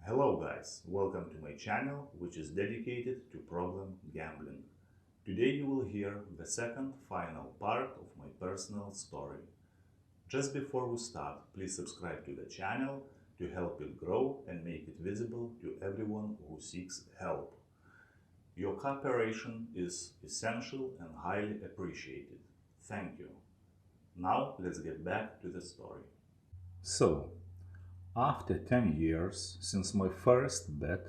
Hello guys, welcome to my channel which is dedicated to problem gambling. Today you will hear the second final part of my personal story. Just before we start, please subscribe to the channel to help it grow and make it visible to everyone who seeks help. Your cooperation is essential and highly appreciated. Thank you. Now let's get back to the story. So, after 10 years since my first bet,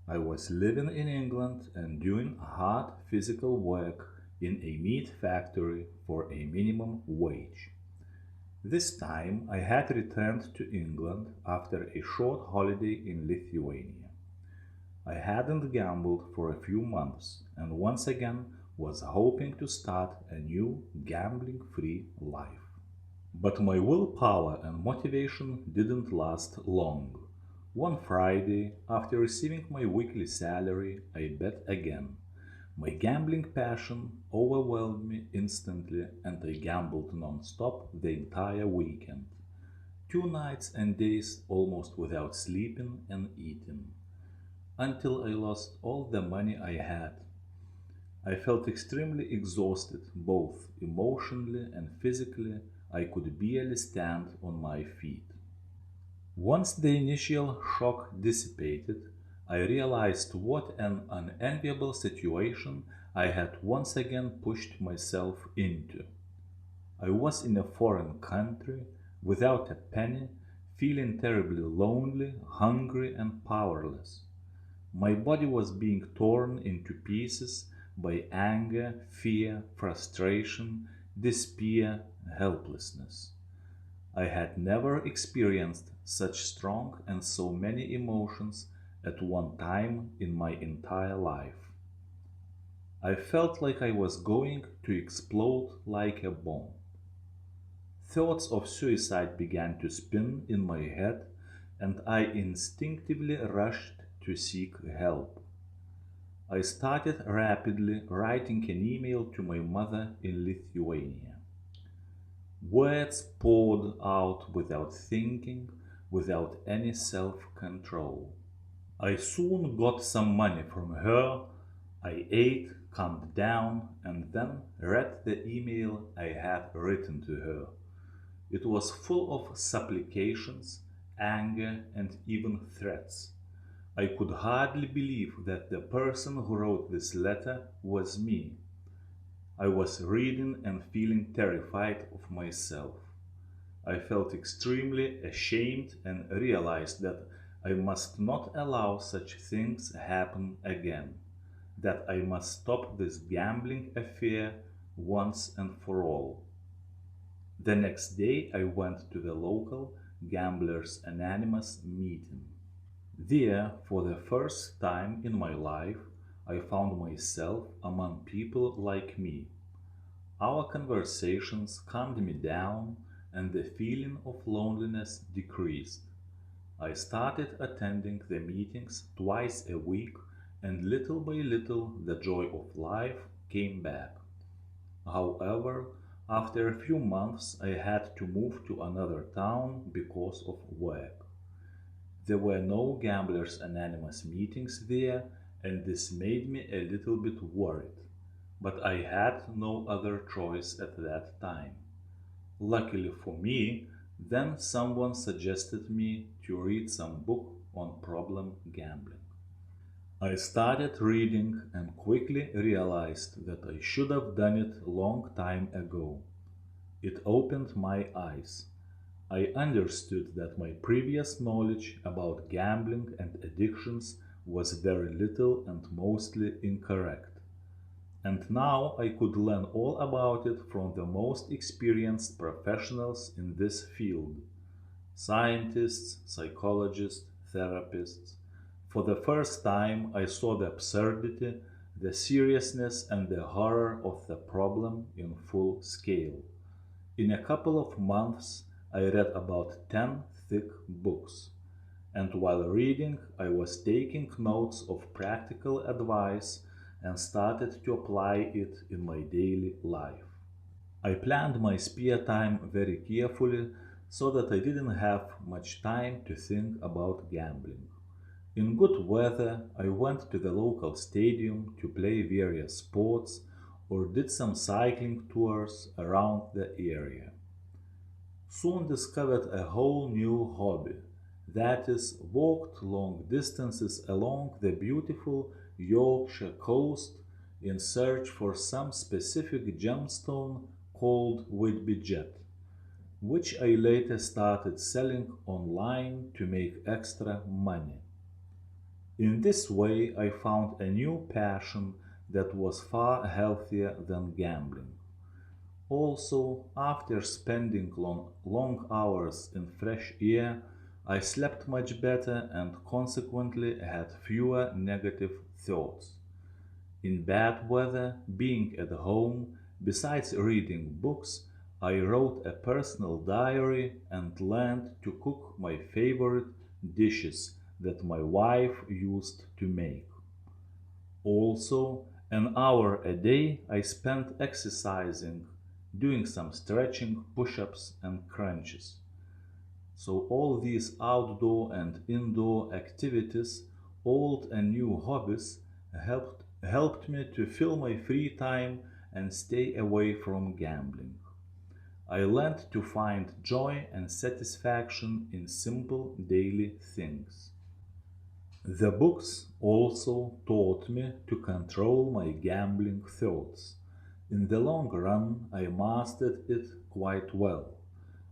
I was living in England and doing hard physical work in a meat factory for a minimum wage. This time I had returned to England after a short holiday in Lithuania. I hadn't gambled for a few months and once again was hoping to start a new gambling-free life. But my willpower and motivation didn't last long. One Friday, after receiving my weekly salary, I bet again. My gambling passion overwhelmed me instantly and I gambled non-stop the entire weekend. 2 nights and days almost without sleeping and eating. Until I lost all the money I had. I felt extremely exhausted, both emotionally and physically. I could barely stand on my feet. Once the initial shock dissipated, I realized what an unenviable situation I had once again pushed myself into. I was in a foreign country, without a penny, feeling terribly lonely, hungry, and powerless. My body was being torn into pieces by anger, fear, frustration, despair, helplessness. I had never experienced such strong and so many emotions at one time in my entire life. I felt like I was going to explode like a bomb. Thoughts of suicide began to spin in my head, and I instinctively rushed to seek help. I started rapidly writing an email to my mother in Lithuania. Words poured out without thinking, without any self-control. I soon got some money from her. I ate, calmed down, and then read the email I had written to her. It was full of supplications, anger, and even threats. I could hardly believe that the person who wrote this letter was me. I was reading and feeling terrified of myself. I felt extremely ashamed and realized that I must not allow such things happen again, that I must stop this gambling affair once and for all. The next day I went to the local Gamblers Anonymous meeting. There, for the first time in my life, I found myself among people like me. Our conversations calmed me down and the feeling of loneliness decreased. I started attending the meetings twice a week and little by little the joy of life came back. However, after a few months I had to move to another town because of work. There were no Gamblers Anonymous meetings there, and this made me a little bit worried. But I had no other choice at that time. Luckily for me, then someone suggested me to read some book on problem gambling. I started reading and quickly realized that I should have done it a long time ago. It opened my eyes. I understood that my previous knowledge about gambling and addictions was very little and mostly incorrect. And now I could learn all about it from the most experienced professionals in this field: scientists, psychologists, therapists. For the first time, I saw the absurdity, the seriousness, and the horror of the problem in full scale. In a couple of months, I read about 10 thick books, and while reading, I was taking notes of practical advice and started to apply it in my daily life. I planned my spare time very carefully so that I didn't have much time to think about gambling. In good weather, I went to the local stadium to play various sports or did some cycling tours around the area. Soon discovered a whole new hobby, that is, walked long distances along the beautiful Yorkshire coast in search for some specific gemstone called Whitby jet, which I later started selling online to make extra money. In this way, I found a new passion that was far healthier than gambling. Also, after spending long hours in fresh air, I slept much better and consequently had fewer negative thoughts. In bad weather, being at home, besides reading books, I wrote a personal diary and learned to cook my favorite dishes that my wife used to make. Also, an hour a day I spent exercising, doing some stretching, push ups, and crunches. So, all these outdoor and indoor activities, old and new hobbies, helped me to fill my free time and stay away from gambling. I learned to find joy and satisfaction in simple daily things. The books also taught me to control my gambling thoughts. In the long run, I mastered it quite well.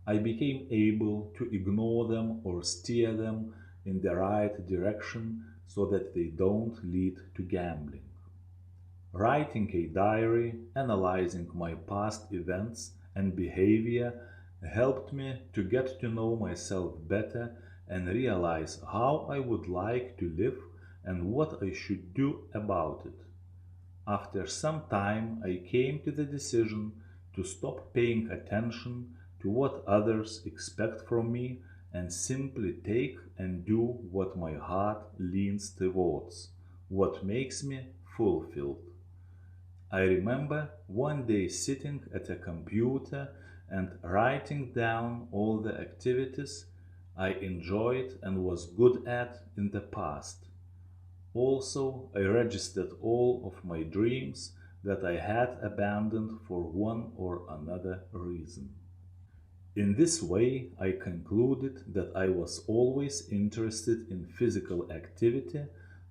I became able to ignore them or steer them in the right direction so that they don't lead to gambling. Writing a diary, analyzing my past events and behavior helped me to get to know myself better and realize how I would like to live and what I should do about it. After some time, I came to the decision to stop paying attention to what others expect from me and simply take and do what my heart leans towards, what makes me fulfilled. I remember one day sitting at a computer and writing down all the activities I enjoyed and was good at in the past. Also, I registered all of my dreams that I had abandoned for one or another reason. In this way, I concluded that I was always interested in physical activity,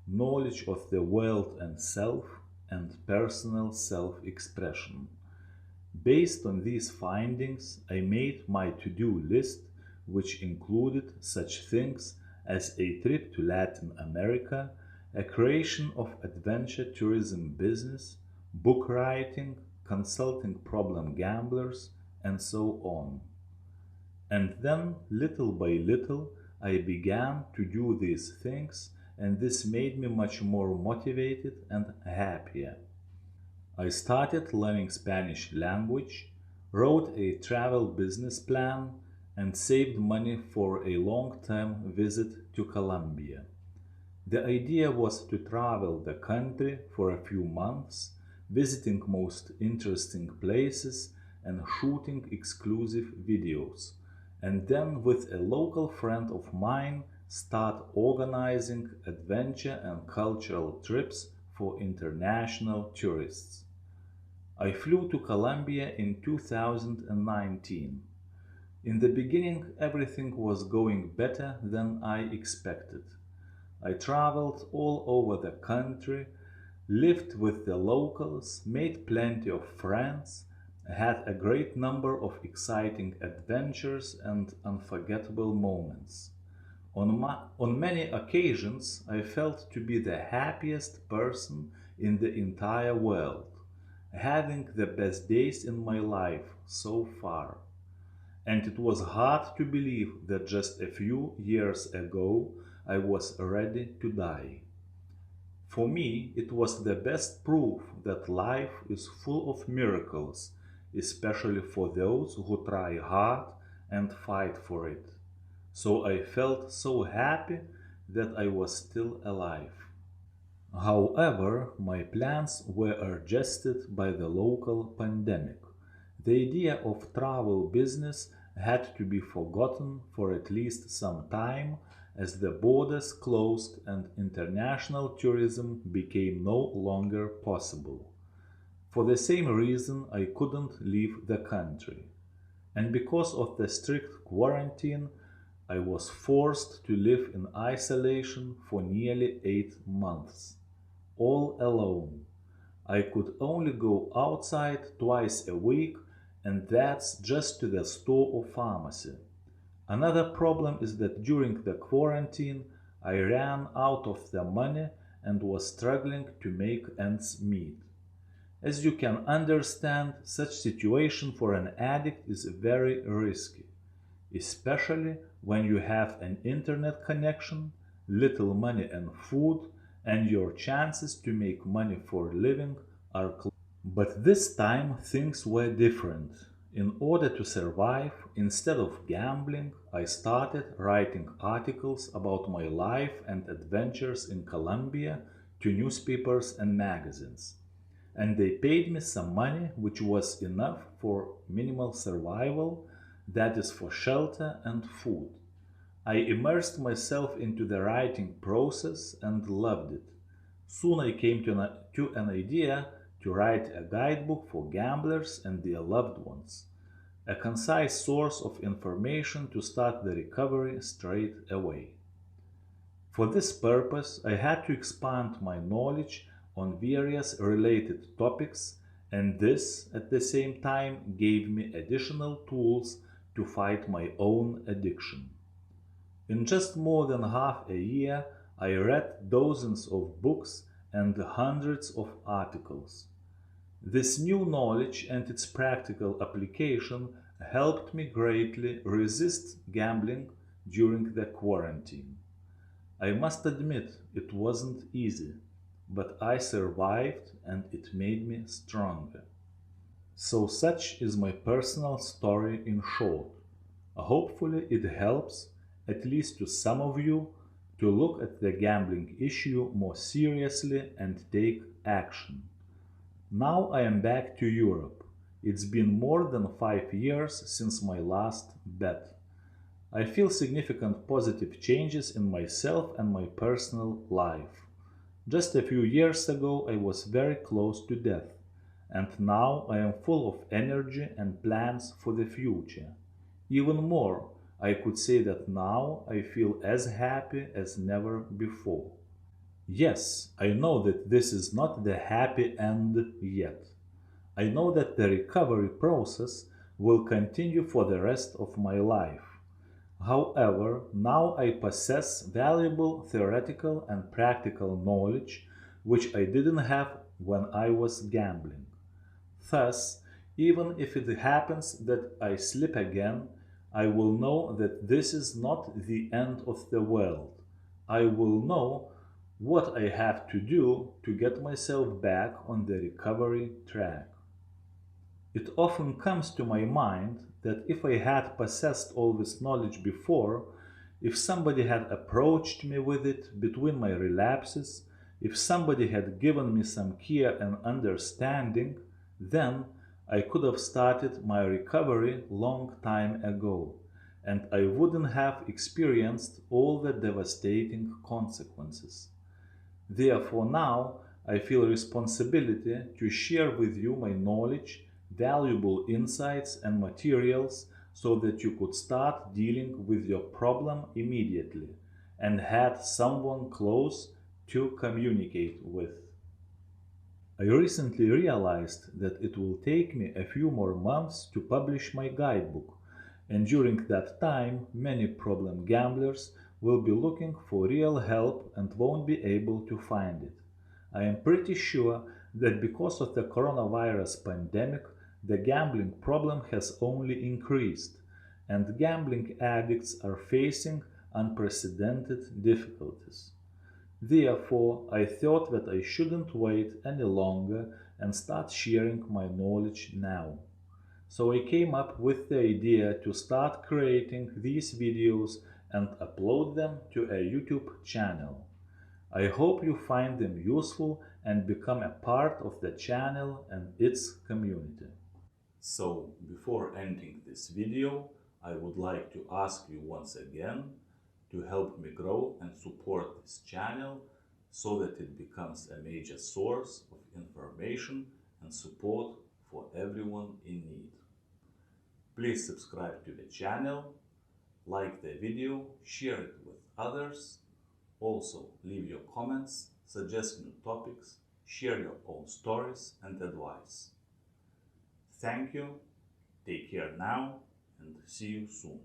knowledge of the world and self, and personal self expression. Based on these findings, I made my to do list, which included such things as a trip to Latin America, a creation of adventure tourism business, book writing, consulting problem gamblers, and so on. And then, little by little, I began to do these things, and this made me much more motivated and happier. I started learning Spanish language, wrote a travel business plan, and saved money for a long-term visit to Colombia. The idea was to travel the country for a few months, visiting most interesting places and shooting exclusive videos, and then with a local friend of mine start organizing adventure and cultural trips for international tourists. I flew to Colombia in 2019. In the beginning, everything was going better than I expected. I traveled all over the country, lived with the locals, made plenty of friends, had a great number of exciting adventures and unforgettable moments. On many occasions, I felt to be the happiest person in the entire world, having the best days in my life so far. And it was hard to believe that just a few years ago I was ready to die. For me, it was the best proof that life is full of miracles, especially for those who try hard and fight for it. So I felt so happy that I was still alive. However, my plans were adjusted by the local pandemic. The idea of travel business had to be forgotten for at least some time, as the borders closed and international tourism became no longer possible. For the same reason, I couldn't leave the country. And because of the strict quarantine, I was forced to live in isolation for nearly 8 months, all alone. I could only go outside twice a week, and that's just to the store or pharmacy. Another problem is that during the quarantine, I ran out of the money and was struggling to make ends meet. As you can understand, such situation for an addict is very risky, especially when you have an internet connection, little money and food, and your chances to make money for living are close. But this time things were different. In order to survive, instead of gambling, I started writing articles about my life and adventures in Colombia to newspapers and magazines. And they paid me some money, which was enough for minimal survival, that is, for shelter and food. I immersed myself into the writing process and loved it. Soon I came to an idea to write a guidebook for gamblers and their loved ones, a concise source of information to start the recovery straight away. For this purpose, I had to expand my knowledge on various related topics, and this at the same time gave me additional tools to fight my own addiction. In just more than half a year, I read dozens of books and hundreds of articles. This new knowledge and its practical application helped me greatly resist gambling during the quarantine. I must admit it wasn't easy, but I survived and it made me stronger. So, such is my personal story in short. Hopefully, it helps, at least to some of you, to look at the gambling issue more seriously and take action. Now I am back to Europe. It's been more than 5 years since my last bet. I feel significant positive changes in myself and my personal life. Just a few years ago, I was very close to death, and now I am full of energy and plans for the future. Even more, I could say that now I feel as happy as never before. Yes, I know that this is not the happy end yet. I know that the recovery process will continue for the rest of my life. However, now I possess valuable theoretical and practical knowledge which I didn't have when I was gambling. Thus, even if it happens that I slip again, I will know that this is not the end of the world. I will know what I have to do to get myself back on the recovery track. It often comes to my mind that if I had possessed all this knowledge before, if somebody had approached me with it between my relapses, if somebody had given me some care and understanding, then I could have started my recovery long time ago, and I wouldn't have experienced all the devastating consequences. Therefore, now I feel responsibility to share with you my knowledge, valuable insights, and materials so that you could start dealing with your problem immediately and had someone close to communicate with. I recently realized that it will take me a few more months to publish my guidebook, and during that time, many problem gamblers will be looking for real help and won't be able to find it. I am pretty sure that because of the coronavirus pandemic, the gambling problem has only increased, and gambling addicts are facing unprecedented difficulties. Therefore, I thought that I shouldn't wait any longer and start sharing my knowledge now. So I came up with the idea to start creating these videos and upload them to a YouTube channel. I hope you find them useful and become a part of the channel and its community. So, before ending this video, I would like to ask you once again to help me grow and support this channel so that it becomes a major source of information and support for everyone in need. Please subscribe to the channel, like the video, share it with others. Also, leave your comments, suggest new topics, share your own stories and advice. Thank you, take care now, and see you soon.